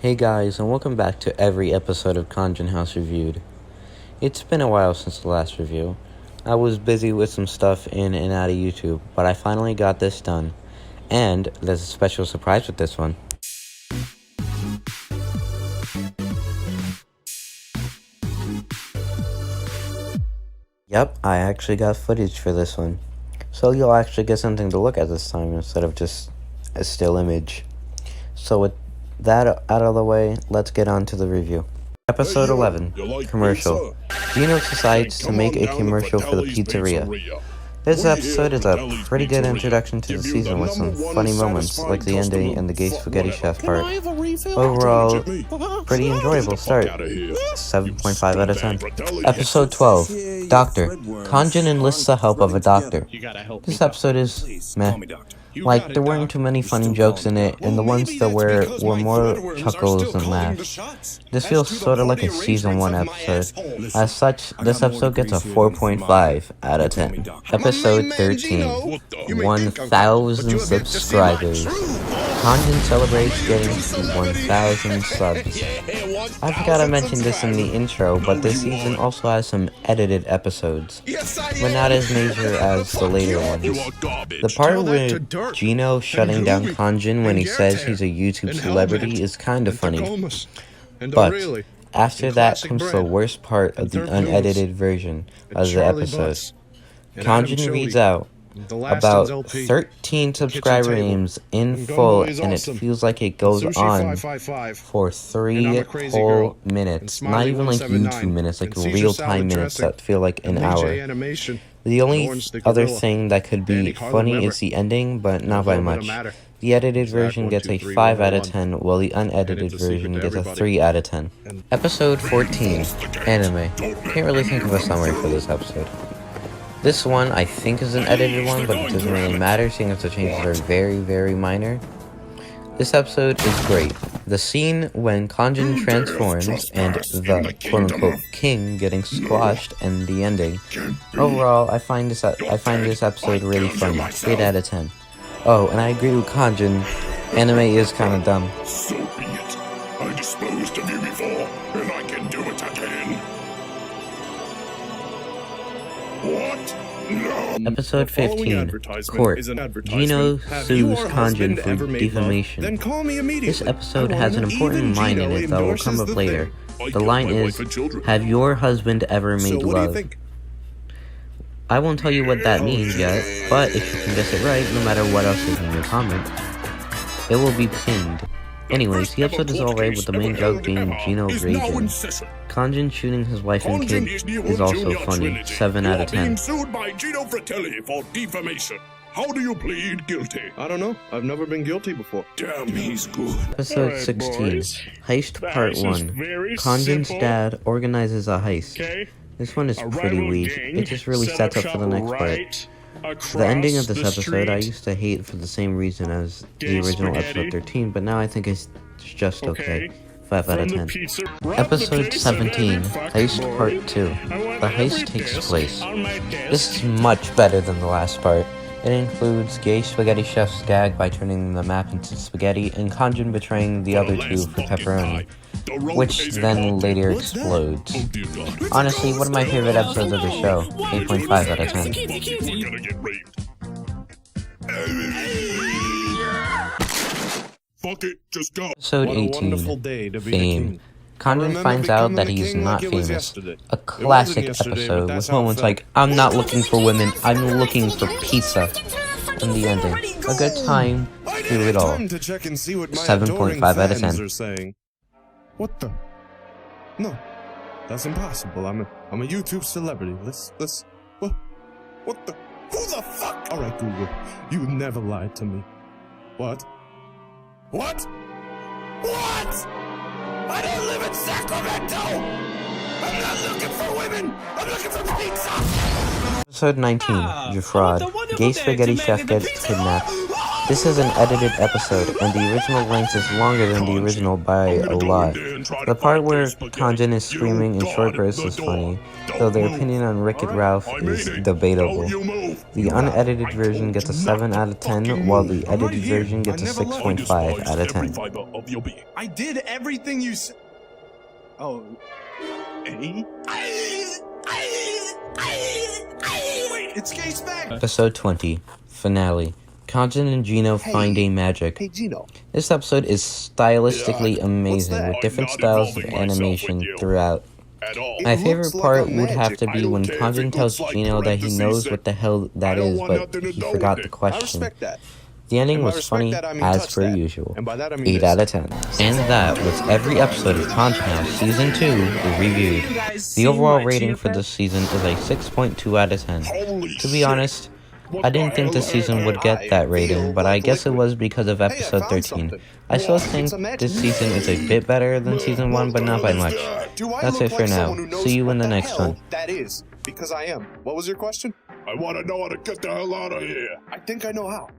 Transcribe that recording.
Hey guys, and welcome back to every episode of Khonjin House Reviewed. It's been a while since the last review. I was busy with some stuff in and out of YouTube, but I finally got this done. And there's a special surprise with this one. Yep, I actually got footage for this one. So you'll actually get something to look at this time instead of just a still image. So with that out of the way, let's get on to the review. Episode 11, Commercial. Gino decides to make a commercial for the pizzeria. This episode is a pretty good introduction to the season with some funny moments, like the ending and the gay spaghetti chef part. Overall, pretty enjoyable start. 7.5 out of 10. Episode 12, Doctor. Khonjin enlists the help of a doctor. This episode is meh. Like, there weren't too many funny jokes in it, and the ones that were more chuckles than laughs. This feels sort of like a Season 1 episode. As such, this episode gets a 4.5 out of 10. Episode 13, 1,000 subscribers. Khonjin celebrates getting to 1,000 subs. I forgot I mentioned this in the intro, but this season also has some edited episodes, but not as major as the later ones. The part with Gino shutting down Khonjin when he says he's a YouTube celebrity is kind of funny, but after that comes the worst part of the unedited version of the episode. Khonjin reads out about 13 subscriber names in full, and it feels like it goes on for 3 whole minutes. Not even like YouTube minutes, like real-time minutes that feel like an hour. The only other thing that could be funny is the ending, but not by much. The edited version gets a 5 out of 10, while the unedited version gets a 3 out of 10. Episode 14, Anime. Can't really think of a summary for this episode. This one, I think, is an edited one, but it doesn't really matter, seeing as the changes are very, very minor. This episode is great. The scene when Khonjin transforms and the quote-unquote king getting squashed, and the ending. Overall, I find this episode really funny. 8 out of 10. Oh, and I agree with Khonjin. Anime is kind of dumb. So be it. I disposed of you before, and I can do it again. What? No. Episode 15, Court. Gino sues Khonjin for defamation. This episode has an important line in it that will come up later. The line is, "Have your husband ever made love?" I won't tell you what that means yet, but if you can guess it right, no matter what else is in your comment, it will be pinned. Anyways, the episode is alright, with the main joke being Gino raging. Khonjin shooting his wife and kid is also funny, 7 out of 10. Being sued by Gino Fratelli for defamation. How do you plead guilty? I don't know. I've never been guilty before. Damn, he's good. Episode 16, Heist Part 1. Khonjin's dad organizes a heist. This one is pretty weak. It just really sets up for the next part. The ending of this episode I used to hate for the same reason as the original episode 13, but now I think it's just okay. 5 out of 10. Episode 17, Heist Part 2. The heist takes place. This is much better than the last part. It includes gay spaghetti chef's gag by turning the map into spaghetti, and Khonjin betraying the other two for pepperoni, which then later explodes. Honestly, one of my favorite episodes of the show, 8.5 out of 10. Fuck it, just go. Episode 18, Fame. Khonjin finds out that he's not famous. A classic episode with moments like, "I'm not looking for women, I'm looking for pizza." And the ending. A good time through it all. 7.5 out of 10. What the? No, that's impossible. I'm a YouTube celebrity. Let's. What the? Who the fuck? All right, Google. You never lied to me. What? What? I don't live in Sacramento! I'm not looking for women! I'm looking for pizza! Episode 19, Defraud. Gay spaghetti chef gets kidnapped. This is an edited episode, and the original length is longer than the original by a lot. The part where Khonjin is screaming in short bursts is funny, though their opinion on Rick and Ralph is debatable. The unedited version gets a 7 out of 10, while the edited version gets a 6.5 out of 10. I did everything you said. Oh. Eh? Wait, it's Case back! Episode 20, Finale. Khonjin and Gino find a magic. Hey, Gino. This episode is stylistically amazing, with different styles of animation throughout. My favorite part would have to be when Khonjin tells Gino that he knows what the hell that is, but he forgot the question. The ending was funny, as per usual. 8 out of 10. And that was every episode of Khonjin House Season 2 reviewed. The overall rating for this season is a 6.2 out of 10. To be honest, I didn't think this season would get that rating, but I guess it was because of episode 13. I still think this season is a bit better than season 1, but not by much. That's it for now. See you in the next one. That is, because I am. What was your question? I want to know how to get the hell out of here. I think I know how.